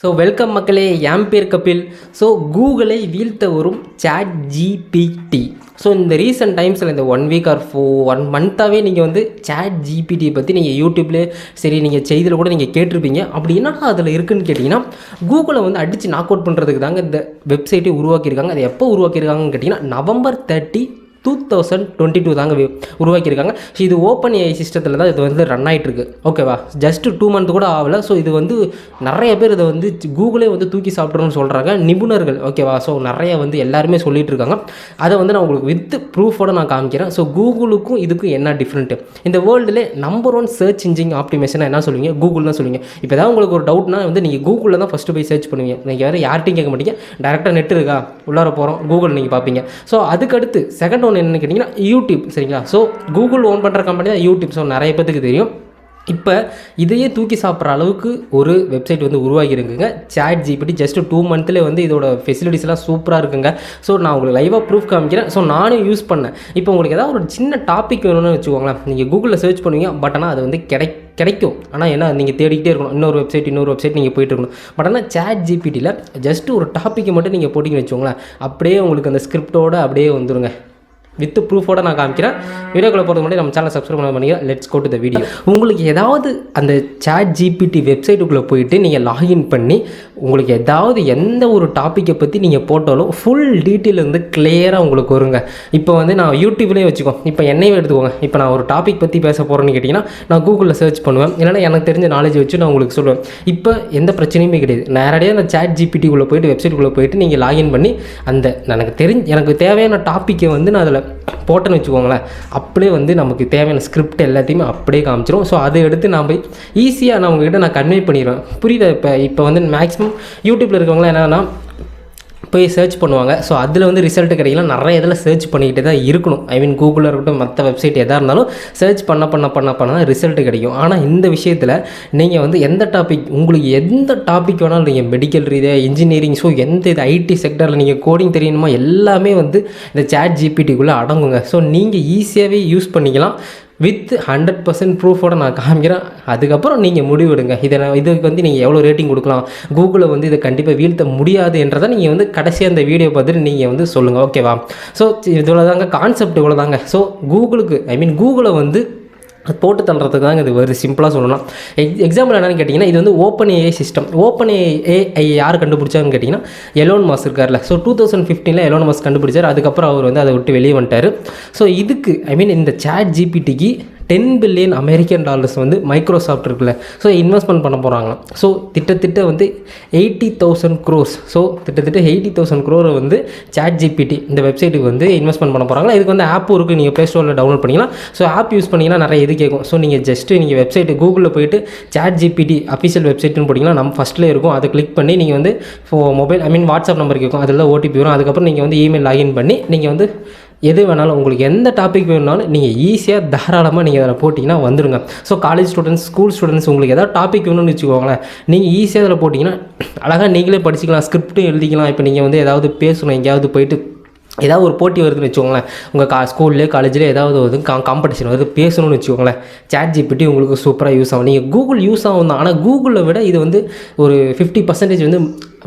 So welcome மக்களே, என் பேர் Kapil. So கூகுளை வீழ்த்த வரும் சாட் ஜிபிடி. ஸோ இந்த ரீசெண்ட் டைம்ஸில் இந்த 1 வீக் ஆர் 1 மந்த்தாகவே நீங்கள் வந்து சாட் ஜிபிடியை பற்றி நீங்கள் யூடியூப்லேயே சரி நீங்கள் செய்தியில் கூட நீங்கள் கேட்டிருப்பீங்க. அப்படி என்னன்னா அதில் இருக்குதுன்னு கேட்டிங்கன்னா, கூகுளை வந்து அடித்து நாக் அவுட் பண்ணுறதுக்கு தாங்க இந்த வெப்சைட்டை உருவாக்கியிருக்காங்க. அது எப்போ உருவாக்கியிருக்காங்கன்னு கேட்டிங்கன்னா November 30, 2022 தாங்க உருவாக்கியிருக்காங்க. ஸோ இது ஓப்பன் ஏஐ சிஸ்டத்தில் தான் இது வந்து ரன் ஆகிட்டுருக்கு. ஓகேவா, ஜஸ்ட்டு 2 மந்த் கூட ஆகலை. ஸோ இது வந்து நிறைய பேர் இதை வந்து கூகுளே வந்து தூக்கி சாப்பிட்றோன்னு சொல்கிறாங்க நிபுணர்கள். ஓகேவா, ஸோ நிறைய வந்து எல்லாருமே சொல்லிகிட்டு இருக்காங்க. அதை வந்து நான் உங்களுக்கு வித் ப்ரூஃபோடு நான் காமிக்கிறேன். ஸோ கூகுளுக்கும் இதுக்கும் என்ன டிஃப்ரெண்ட்டு, இந்த வேர்ல்டுலே நம்பர் 1 சர்ச் இன்ஜின் ஆப்டிமேஷனாக என்ன சொல்லுவீங்க? கூகுள் தான் சொல்லுவீங்க. இப்போ ஏதாவது உங்களுக்கு ஒரு டவுட்னா வந்து நீங்கள் கூகுளில் தான் ஃபஸ்ட்டு போய் சர்ச் பண்ணுவீங்க. நீங்கள் வேறு யார்ட்டையும் கேட்க மாட்டீங்க, டேரெக்டாக நெட் இருக்கா உள்ளார போகிறோம் கூகுள் நீங்கள் பார்ப்பீங்க. ஸோ அதுக்கடுத்து செகண்ட் ஒன்று என்னன்னு கேட்டிங்கன்னா யூடியூப். சரிங்களா, ஸோ கூகுள் ஓன் பண்ணுற கம்பெனி தான் யூடியூப். ஸோ நிறைய பேருக்கு தெரியும். இப்போ இதையே தூக்கி சாப்பிட்ற அளவுக்கு ஒரு வெப்சைட் வந்து உருவாகிருக்குங்க சாட் ஜிபிடி. ஜஸ்ட் 2 மந்த்லேயே வந்து இதோட ஃபெசிலிட்டிஸ்லாம் சூப்பராக இருக்குங்க. ஸோ நான் உங்களுக்கு லைவாக ப்ரூஃப் காமிக்கிறேன். ஸோ நானும் யூஸ் பண்ணேன். இப்போ உங்களுக்கு ஏதாவது ஒரு சின்ன டாபிக் வேணும்னு வச்சுக்கோங்களேன், நீங்கள் கூகுளில் சர்ச் பண்ணுவீங்க. பட் ஆனால் அது வந்து கிடைக்கும். ஆனால் என்ன, நீங்கள் தேடிக்கிட்டே இருக்கணும். இன்னொரு வெப்சைட் நீங்கள் போயிட்டு இருக்கணும். பட் ஆனால் சாட் ஜிபிடியில் ஜஸ்ட் ஒரு டாப்பிக்கை மட்டும் நீங்கள் போட்டிங்கன்னு வச்சுக்கோங்களேன், அப்படியே உங்களுக்கு அந்த ஸ்கிரிப்டோடு அப்படியே வந்துடுங்க. வித் ப்ரூஃபோடு நான் காமிக்கிறேன். வீடியோக்குள்ளே போகிறது முன்னாடி நம்ம சேனல் சப்ஸ்கிரைப் பண்ணிங்க. Let's go to the video. உங்களுக்கு ஏதாவது அந்த சாட் ஜிபிடி வெப்சைட்டுக்குள்ளே போயிட்டு நீங்கள் லாகின் பண்ணி உங்களுக்கு ஏதாவது எந்த ஒரு டாப்பிக்கை பற்றி நீங்கள் போட்டாலும் ஃபுல் டீட்டெயில் வந்து கிளியராக உங்களுக்கு வருங்க. இப்போ வந்து நான் யூடியூப்லேயே வச்சுக்கோம், இப்போ என்னையும் எடுத்துக்கோங்க. இப்போ நான் ஒரு டாபிக் பற்றி பேச போகிறேன்னு கேட்டிங்கன்னா நான் கூகுளில் சர்ச் பண்ணுவேன். இல்லைனா எனக்கு தெரிஞ்ச நாலேஜ் வச்சு நான் உங்களுக்கு சொல்லுவேன். இப்போ எந்த பிரச்சனையுமே கிடையாது. நேரடியாக அந்த சாட் ஜிபிடிக்குள்ளே போயிட்டு வெப்சைட்டுக்குள்ளே போயிட்டு நீங்கள் லாகின் பண்ணி அந்த எனக்கு தேவையான டாப்பிக்கை வந்து நான் அதில் போட்டேன்னு வச்சுக்கோங்களேன், அப்படியே வந்து நமக்கு தேவையான ஸ்கிரிப்ட் எல்லாத்தையுமே அப்படியே காமிச்சிடும். ஸோ அதை எடுத்து நான் போய் ஈஸியாக நான் உங்ககிட்ட நான் கன்வே பண்ணிடுவேன். புரியுதா? இப்போ வந்து மேக்ஸிமம் யூடியூப்பில் இருக்கவங்களாம் என்னென்னா போய் சர்ச் பண்ணுவாங்க. ஸோ அதில் வந்து ரிசல்ட் கிடைக்கலாம். நிறைய இதில் சர்ச் பண்ணிக்கிட்டே தான் இருக்கணும். ஐ மீன் கூகுளில் இருக்கட்டும், மற்ற வெப்சைட் எதாக இருந்தாலும் சர்ச் பண்ண தான் ரிசல்ட் கிடைக்கும். ஆனால் இந்த விஷயத்தில் நீங்கள் வந்து உங்களுக்கு எந்த டாபிக் வேணாலும், நீங்கள் மெடிக்கல் ரீதியாக, இன்ஜினியரிங், ஸோ எந்த இது ஐடி செக்டரில் நீங்கள் கோடிங் தெரியணுமா எல்லாமே வந்து இந்த சாட் ஜிபிடிக்குள்ளே அடங்குங்க. ஸோ நீங்கள் ஈஸியாகவே யூஸ் பண்ணிக்கலாம். வித் 100% ப்ரூஃபோடு நான் காமிக்கிறேன். அதுக்கப்புறம் நீங்கள் முடிவெடுங்க. இதுக்கு வந்து நீங்கள் எவ்வளோ ரேட்டிங் கொடுக்கலாம், கூகுளை வந்து இதை கண்டிப்பாக வீழ்த்த முடியாது என்றதை நீங்கள் வந்து கடைசியாக அந்த வீடியோ பார்த்துட்டு நீங்கள் வந்து சொல்லுங்கள். ஓகேவா? ஸோ இவ்வளோ தாங்க கான்செப்ட், இவ்வளோ தாங்க. ஸோ கூகுளை வந்து போட்டு தள்ளுறதுக்கு தாங்க இது வருது. சிம்பிளாக சொல்லணும். எக்ஸாம்பிள் என்னென்னு கேட்டிங்கன்னா, இது வந்து open AI system. Open AI யார் கண்டுபிடிச்சாருன்னு கேட்டிங்கன்னா எலோன் மஸ்க் இருக்கார்ல. ஸோ 2015 எலோன் மஸ்க் கண்டுபிடிச்சார். அதுக்கப்புறம் அவர் வந்து அதை விட்டு வெளியே வந்துட்டார். ஸோ இதுக்கு இந்த சாட் ஜிபிடிக்கு $10 பில்லியன் வந்து மைக்ரோசாஃப்ட் இருக்குல்ல, ஸோ இன்வெஸ்ட்மெண்ட் பண்ண போகிறாங்க. ஸோ திட்டத்திட்ட வந்து 80,000 crores. ஸோ திட்டத்திட்ட 80,000 crore வந்து சாட் ஜிபிடி இந்த வெப்சைட்டுக்கு வந்து இன்வெஸ்ட்மெண்ட் பண்ண போகிறாங்க. இதுக்கு வந்து ஆப்பும் இருக்குது, நீங்கள் ப்ளே ஸ்டோரில் டவுன்லோட் பண்ணிக்கலாம். ஸோ ஆப் யூஸ் பண்ணிங்கன்னா நிறைய இது கேட்கும். ஸோ நீங்கள் வெப்சைட்டு கூகுளில் போயிட்டு சாட் ஜிபிடி அஃபிஷியல் வெப்சைட்னு போட்டிங்கன்னா நம்ம ஃபஸ்ட்டில் இருக்கும். அதை கிளிக் பண்ணி நீங்கள் வந்து மொபைல் வாட்ஸ்அப் நம்பர் கேட்கும். அதில் ஓடிபி வரும். அதுக்கப்புறம் நீங்கள் வந்து இமெயில் லாகின் பண்ணி நீங்கள் வந்து எது வேணாலும் உங்களுக்கு எந்த டாபிக் வேணுனாலும் நீங்கள் ஈஸியாக தாராளமாக நீங்கள் அதில் போட்டிங்கன்னா வந்துடுங்க. So college students, school students உங்களுக்கு எதாவது டாபிக் வேணும்னு வச்சுக்கோங்களேன், நீங்கள் ஈஸியாக அதில் போட்டிங்கன்னா அழகாக நீங்களே படிச்சிக்கலாம், ஸ்கிரிப்ட்டும் எழுதிக்கலாம். இப்போ நீங்கள் வந்து ஏதாவது பேசணும், எங்கேயாவது போயிட்டு ஏதாவது ஒரு போட்டி வருதுன்னு வச்சுக்கோங்களேன், உங்கள் ஸ்கூல்லேயே காலேஜ்லேயே ஏதாவது ஒரு காம்படிஷன் வருது, பேசணும்னு வச்சுக்கோங்களேன், சாட் ஜிபிடி உங்களுக்கு சூப்பராக யூஸ் ஆகும். நீங்கள் கூகுள் யூஸ் ஆகும் தான், ஆனால் கூகுளை விட இது வந்து ஒரு 50% வந்து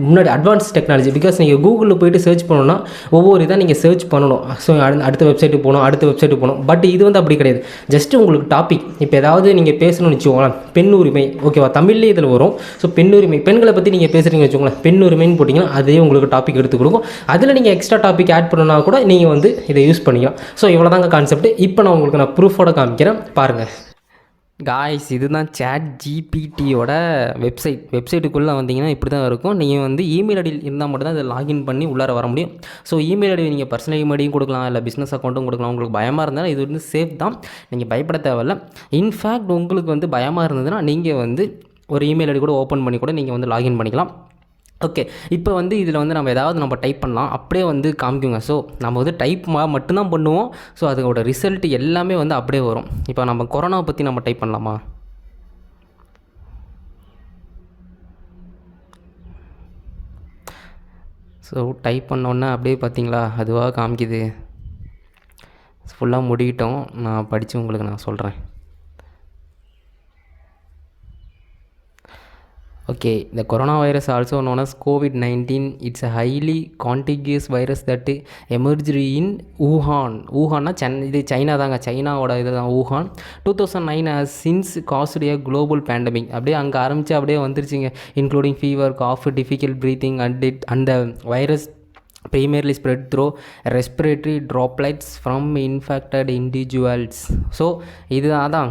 முன்னாடி அட்வான்ஸ் டெக்னாலஜி. பிகாஸ் நீங்கள் கூகுளில் போய்ட்டு சர்ச் பண்ணணும்னா ஒவ்வொரு இதாக நீங்கள் சர்ச் பண்ணணும். ஸோ அடுத்த வெப்சைட்டுக்கு போகணும். பட் இது வந்து அப்படி கிடையாது. ஜஸ்ட்டு உங்களுக்கு டாபிக் இப்போ ஏதாவது நீங்கள் பேசணும்னு வச்சுக்கோங்களேன், பெண் உரிமை, ஓகேவா, தமிழ்லேயே இதில் வரும். ஸோ பெண் உரிமை, பெண்களை பற்றி நீங்கள் பேசுகிறீங்கன்னு வச்சுக்கோங்களேன், பெண் உரிமைன்னு போட்டிங்கன்னா அதே உங்களுக்கு டாபிக் எடுத்து கொடுக்கும். அதில் நீங்கள் எக்ஸ்ட்ரா டாபிக் ஆட் பண்ணணும்னா கூட நீங்கள் வந்து இதை யூஸ் பண்ணிக்கலாம். ஸோ இவ்வளோ தாங்க கான்செப்ட். இப்போ நான் உங்களுக்கு ப்ரூஃபோட காமிக்கிறேன் பாருங்கள். காய்ஸ், இதுதான் சாட் ஜிபிடியோட வெப்சைட்டுக்குள்ளே வந்தீங்கன்னா இப்படி தான் இருக்கும். நீங்கள் வந்து இமெயில் ஐடி இருந்தால் மட்டும் தான் இதை லாகின் பண்ணி உள்ளார வர முடியும். ஸோ இமெயில் ஐடி நீங்கள் பர்சனல் இமெயில் ஐடியும் கொடுக்கலாம், இல்லை பிஸ்னஸ் அக்கௌண்ட்டும் கொடுக்கலாம். உங்களுக்கு பயமாக இருந்தாலும் இது வந்து சேஃப் தான், நீங்கள் பயப்பட தேவையில்ல. இன்ஃபேக்ட் உங்களுக்கு வந்து பயமாக இருந்ததுன்னா நீங்கள் வந்து ஒரு இமெயில் ஐடி கூட ஓப்பன் பண்ணி கூட நீங்கள் வந்து லாகின் பண்ணிக்கலாம். ஓகே, இப்போ வந்து இதில் வந்து நம்ம டைப் பண்ணலாம், அப்படியே வந்து காமிக்குங்க. ஸோ நம்ம வந்து டைப் மட்டும்தான் பண்ணுவோம். ஸோ அதோட ரிசல்ட் எல்லாமே வந்து அப்படியே வரும். இப்போ நம்ம கொரோனாவை பற்றி நம்ம டைப் பண்ணலாமா? ஸோ டைப் பண்ணோன்னே அப்படியே பார்த்தீங்களா அதுவாக காமிக்குது. ஃபுல்லாக முடிக்கிட்டோம். நான் படித்து உங்களுக்கு நான் சொல்கிறேன். Okay, the coronavirus, also known as COVID-19, it's a highly contagious virus that emerged in Wuhan. Wuhanனா இது சைனா தாங்க, சைனாவோட இது தான் Wuhan. 2009 has since caused a global pandemic. அப்படியே அங்கே ஆரம்பித்து அப்படியே வந்துருச்சுங்க, including fever, cough, difficult breathing and the virus primarily spread through respiratory droplets from infected individuals. So இது அதான்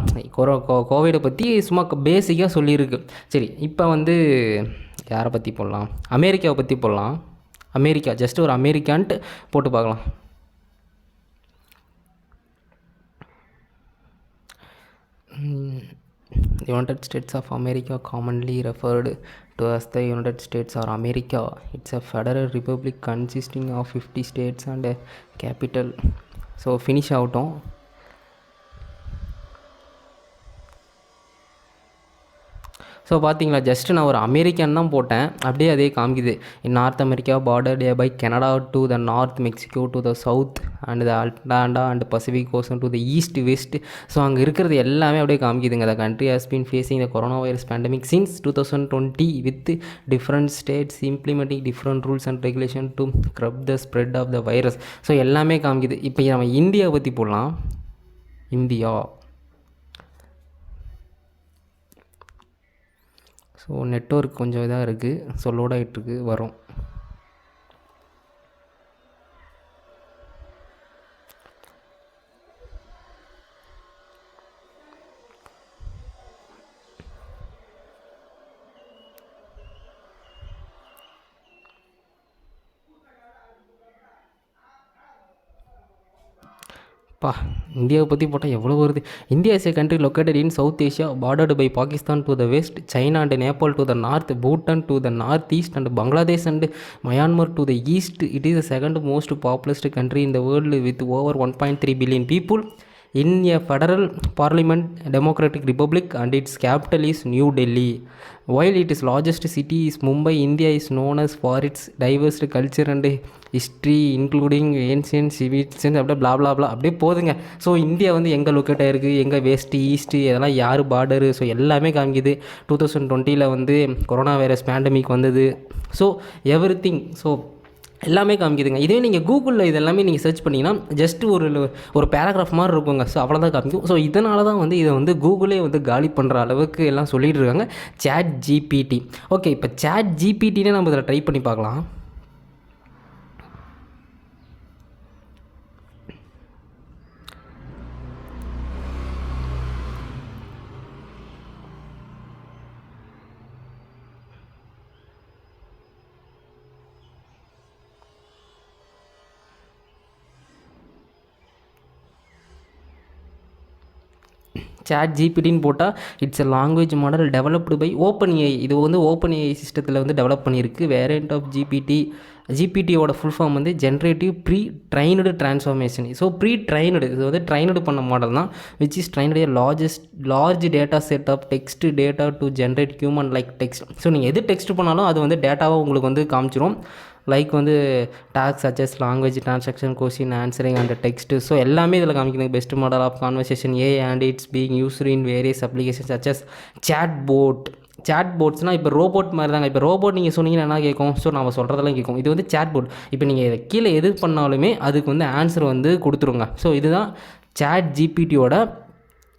கோவிடை பற்றி சும்மா பேசிக்காக சொல்லியிருக்கு. சரி, இப்போ வந்து யாரை பற்றி போடலாம்? அமெரிக்காவை பற்றி போடலாம். அமெரிக்கா, ஜஸ்ட் ஒரு அமெரிக்கான்ட்டு போட்டு பார்க்கலாம். United States of America, commonly referred to as the United States or America. It's a federal republic consisting of 50 states and a capital. So finish ஆகட்டும். ஸோ பார்த்தீங்களா, ஜஸ்ட்டு நான் ஒரு அமெரிக்கன் தான் போட்டேன், அப்படியே அதே காமிக்குது. In North America border by Canada to the north, Mexico to the south and the Atlanta and Pacific ocean to the east west. So அங்கே இருக்கிறது எல்லாமே அப்படியே காமிக்குதுங்க. The country has been facing the corona virus pandemic since 2020 with different states implementing different rules and regulation to curb the spread of the virus. So எல்லாமே காமிக்குது. இப்போ நம்ம இந்தியாவை பற்றி போடலாம். இந்தியா. ஸோ நெட்வொர்க் கொஞ்சம் இதாக இருக்குது, ஸோ லோட் ஆகிட்டுருக்கு, வரும். இந்தியாவை பற்றி போட்டால் எவ்வளோ வருது. India is a country located in South Asia, bordered by Pakistan to the west, China and Nepal to the north, Bhutan to the north east and Bangladesh and Myanmar to the east. It is the second most populous country in the world with over 1.3 billion people. In a federal parliament democratic republic and its capital is New Delhi. While its largest city is Mumbai, India is known as for its diverse culture and history including ancient civilizations அப்படியே blah blah blah அப்படியே போதுங்க. So India வந்து எங்கே locate ஆகிருக்கு, எங்கே west east, இதெல்லாம் யார் border, so எல்லாமே காமிக்குது. 2020 வந்து கொரோனா வைரஸ் பேண்டமிக் வந்தது. ஸோ எவ்ரி திங், ஸோ எல்லாமே காமிக்குதுங்க. இதே நீங்கள் கூகுளில் இது எல்லாமே நீங்கள் சர்ச் பண்ணிங்கன்னா ஜஸ்ட் ஒரு பேராகிராஃப் மாதிரி இருக்குங்க. ஸோ அவ்வளோதான் காமிக்கும். ஸோ இதனால தான் வந்து இதை வந்து கூகுளே வந்து காலி பண்ணுற அளவுக்கு எல்லாம் சொல்லிகிட்டு இருக்காங்க, சாட் ஜிபிடி. ஓகே, இப்போ சாட் ஜிபிடினே நம்ம இதில் ட்ரை பண்ணி பார்க்கலாம். சாட் ஜிபிடின்னு போட்டால் it's a language model developed by OpenAI. இது வந்து ஓப்பன்ஏஐ சிஸ்டத்தில் வந்து டெவலப் பண்ணியிருக்கு. வேரியண்ட் ஆஃப் ஜிபிடியோட ஃபுல் ஃபார்ம் வந்து generative pre trained transformation. So pre trained, இது வந்து ட்ரைனடு பண்ண மாடல் தான், which is trained large data set of text data to generate human like text. So நீங்கள் எது டெக்ஸ்ட் பண்ணாலும் அது வந்து டேட்டாவை உங்களுக்கு வந்து காமிச்சிரும். லைக் வந்து tax சச்சஸ் language transaction, question answering and text. So எல்லாமே இதில் காமிக்கிறது. Best model of conversation A and it's being used in various application சச்சஸ் chat போட்ஸ்னால் இப்போ ரோபோட் மாதிரி தாங்க. இப்போ ரோபோட் நீங்கள் சொன்னீங்கன்னா என்ன கேட்கும், ஸோ நம்ம சொல்கிறதெல்லாம் கேட்கும். இது வந்து சேட் போட். இப்போ நீங்கள் கீழே எது பண்ணாலுமே அதுக்கு வந்து ஆன்சர் வந்து கொடுத்துருங்க. ஸோ இதுதான் சாட் ஜிபிடியோட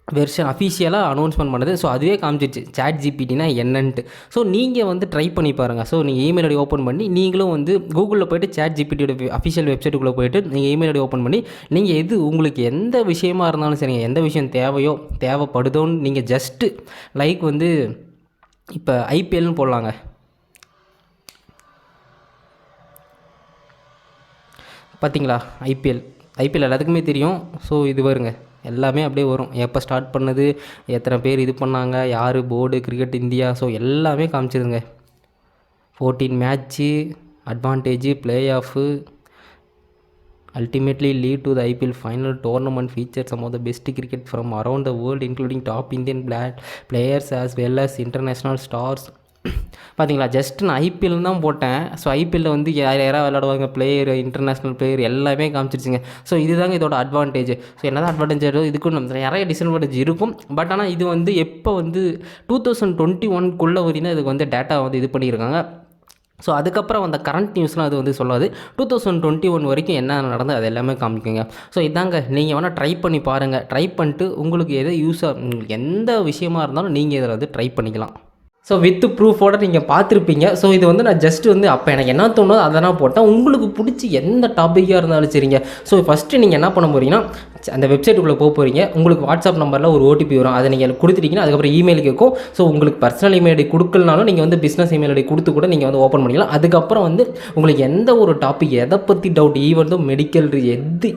வெர்ஷன் அஃபிஷியலாக அனௌன்ஸ்மெண்ட் பண்ணுது. ஸோ அதுவே காமிச்சிச்சு சாட் ஜிபிடினா என்னன்ட்டு. ஸோ நீங்கள் வந்து ட்ரை பண்ணி பாருங்கள். ஸோ நீங்கள் இமெயில் ஐடி ஓப்பன் பண்ணி நீங்களும் வந்து கூகுளில் போய்ட்டு சாட் ஜிபிடியோட அஃபிஷியல் வெப்சைட்டுக்குள்ளே போய்ட்டு நீங்கள் இமெயில் ஐடி ஓப்பன் பண்ணி நீங்கள் எது உங்களுக்கு எந்த விஷயமா இருந்தாலும் சரிங்க, எந்த விஷயம் தேவைப்படுதோன்னு நீங்கள் ஜஸ்ட்டு லைக் வந்து இப்போ ஐபிஎல்னு போடலாங்க. பார்த்தீங்களா, ஐபிஎல் எல்லாத்துக்குமே தெரியும். ஸோ இது வருங்க, எல்லாமே அப்படியே வரும். எப்போ ஸ்டார்ட் பண்ணது, எத்தனை பேர் இது பண்ணாங்க, யார் போர்டு, கிரிக்கெட் இந்தியா, ஸோ எல்லாமே காமிச்சிருங்க. 14 match, advantage, play off, ultimately lead to the IPL final tournament featured some of the best cricket from around the world including top Indian players as well as international stars. பார்த்தீங்களா, just நான் IPL தான் போட்டேன். So ஐபிஎல்லில் வந்து யாராவது விளையாடுவாங்க, player, international player எல்லாமே காமிச்சிருச்சுங்க. So இதுதாங்க இதோட அட்வான்டேஜ். ஸோ என்னதான் அட்வான்டேஜ் இதுக்கும் நிறைய டிஸ்அட்வான்டேஜ் இருக்கும். பட் ஆனால் இது வந்து எப்போ வந்து 2021 வரையும் இதுக்கு வந்து டேட்டா வந்து இது பண்ணியிருக்காங்க. ஸோ அதுக்கப்புறம் அந்த கரண்ட் நியூஸ்லாம் அது வந்து சொல்லாது. 2021 வரைக்கும் என்ன நடந்தது அது எல்லாமே காமிக்குங்க. ஸோ இதாங்க, நீங்கள் வேணால் ட்ரை பண்ணி பாருங்கள். ட்ரை பண்ணிட்டு உங்களுக்கு எது உங்களுக்கு எந்த விஷயமா இருந்தாலும் நீங்கள் இதில் வந்து ட்ரை பண்ணிக்கலாம். ஸோ வித் ப்ரூஃபோடு நீங்கள் பார்த்துருப்பீங்க. ஸோ இது வந்து நான் ஜஸ்ட் வந்து அப்போ எனக்கு என்ன தோணுதோ அதை நான் போட்டேன். உங்களுக்கு பிடிச்சி எந்த டாப்பிக்காக இருந்தாலும் சரிங்க. ஸோ ஃபஸ்ட்டு நீங்கள் என்ன பண்ண போகிறீங்கன்னா, அந்த வெப்சைட்டுக்குள்ளே போக போகிறீங்க. உங்களுக்கு வாட்ஸ்அப் நம்பரில் ஒரு ஓடிபி வரும். அதை நீங்கள் கொடுத்துட்டீங்கன்னா அதுக்கப்புறம் இமெயில் கேட்கும். ஸோ உங்களுக்கு பர்சனல் இமெயில் ஐடி கொடுக்கலனாலும் நீங்கள் வந்து பிஸ்னஸ் இமெயில் ஐடி கொடுத்து கூட நீங்கள் வந்து ஓப்பன் பண்ணிக்கலாம். அதுக்கப்புறம் வந்து உங்களுக்கு எந்த ஒரு டாபிக், எதை பற்றி டவுட், ஈவன் மெடிக்கல், எது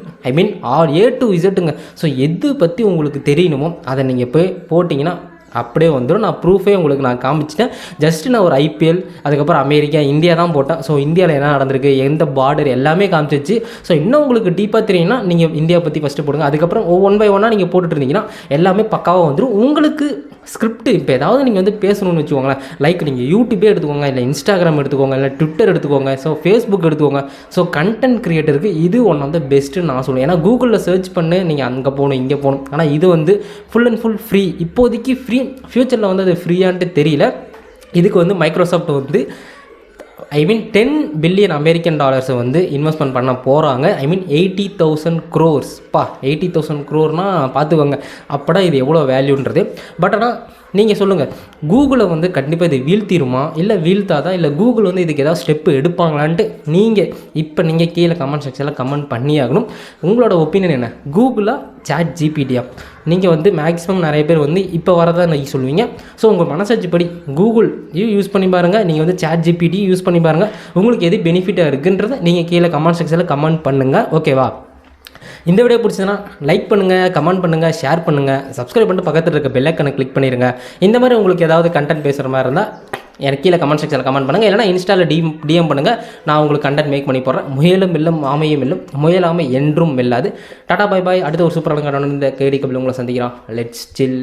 A to Zங்க. ஸோ எது பற்றி உங்களுக்கு தெரியணுமோ அதை நீங்கள் போய் போட்டிங்கன்னா அப்படியே வந்துடும். நான் ப்ரூஃபே உங்களுக்கு நான் காமிச்சிட்டேன். ஜஸ்ட்டு நான் ஒரு ஐபிஎல், அதுக்கப்புறம் அமெரிக்கா, இந்தியா தான் போட்டேன். ஸோ இந்தியாவில் என்ன நடந்திருக்கு, எந்த பார்டர் எல்லாமே காமிச்சிச்சு. ஸோ இன்னும் உங்களுக்கு டீப்பாக தெரியும்னா நீங்கள் இந்தியா பற்றி ஃபஸ்ட்டு போடுங்க. அதுக்கப்புறம் ஒன் பை ஒன்னாக நீங்கள் போட்டுட்டு இருந்தீங்கன்னா எல்லாமே பக்காவாக வந்துடும். உங்களுக்கு ஸ்கிரிப்ட் இப்போ ஏதாவது நீங்கள் வந்து பேசணும்னு வச்சுக்கோங்களேன். லைக் நீங்கள் யூடியூபே எடுத்துக்கோங்க, இல்லை இன்ஸ்டாகிராம் எடுத்துக்கோங்க, இல்லை ட்விட்டர் எடுத்துக்கோங்க, ஸோ ஃபேஸ்புக் எடுத்துக்கோங்க. ஸோ கண்டென்ட் க்ரியேட்டருக்கு இது ஒன் ஆஃப் த பெஸ்ட்டுன்னு நான் சொல்லுவேன். ஏன்னா கூகுளில் சர்ச் பண்ணி நீங்கள் அங்கே போகணும், இங்கே போகணும். ஆனால் இது வந்து ஃபுல் அண்ட் ஃபுல் ஃப்ரீ. இப்போதைக்கு ஃப்ரீ, ஃப்யூச்சரில் வந்து அது ஃப்ரீயான்ட்டு தெரியல. இதுக்கு வந்து மைக்ரோசாஃப்ட் வந்து 10 பில்லியன் அமெரிக்கன் டாலர்ஸை வந்து இன்வெஸ்ட்மெண்ட் பண்ண போகிறாங்க. 80,000 crores. 80,000 crore பார்த்துக்கோங்க. அப்படா இது எவ்வளோ வேல்யூன்றது. பட் ஆனால் நீங்கள் சொல்லுங்கள், கூகுளை வந்து கண்டிப்பாக இது வீழ்த்திடுமா, இல்லை வீழ்த்தாதா, இல்லை கூகுள் வந்து இதுக்கு ஏதாவது ஸ்டெப்பு எடுப்பாங்களான்ட்டு நீங்கள் கீழே கமெண்ட் செக்ஷனில் கமெண்ட் பண்ணியாகணும். உங்களோட ஒப்பீனியன் என்ன? கூகுளா, சாட் ஜிபிடியா? நீங்கள் வந்து மேக்ஸிமம் நிறைய பேர் வந்து இப்போ வரதான் நீங்கள் சொல்லுவீங்க. ஸோ உங்கள் மனசாட்சிப்படி கூகுள் யூஸ் பண்ணி பாருங்கள், நீங்கள் வந்து சாட் ஜிபிடி யூஸ் பண்ணி பாருங்கள். உங்களுக்கு எது பெனிஃபிட்டாக இருக்குன்றதை நீங்கள் கீழே கமெண்ட் செக்ஷனில் கமெண்ட் பண்ணுங்கள். ஓகேவா? இந்த வீடியோ பிடிச்சதுன்னா லைக் பண்ணுங்கள், கமெண்ட் பண்ணுங்கள், ஷேர் பண்ணுங்கள், சப்ஸ்கிரைப் பண்ணிட்டு பக்கத்தில் இருக்க பெல் ஐக்கனை கிளிக் பண்ணிடுங்க. இந்த மாதிரி உங்களுக்கு ஏதாவது கண்டென்ட் பேசுகிற மாதிரி இருந்தால் எனக்கு கீழே கமெண்ட் செக்ஷனில் கமெண்ட் பண்ணுங்கள். இல்லைனா இன்ஸ்டாவில் டிஎம் பண்ணுங்கள். நான் உங்களுக்கு கண்டென்ட் மேக் பண்ணி போடுறேன். முயலும் வெல்லும், ஆமையும் வெல்லும், முயலாமை என்றும் வெல்லாது. Tata, bye bye. அடுத்த ஒரு சூப்பரான கண்டென்ட் இந்த கேடி கபில் உங்களை சந்திக்கிறான். லெட்ஸ் சில்.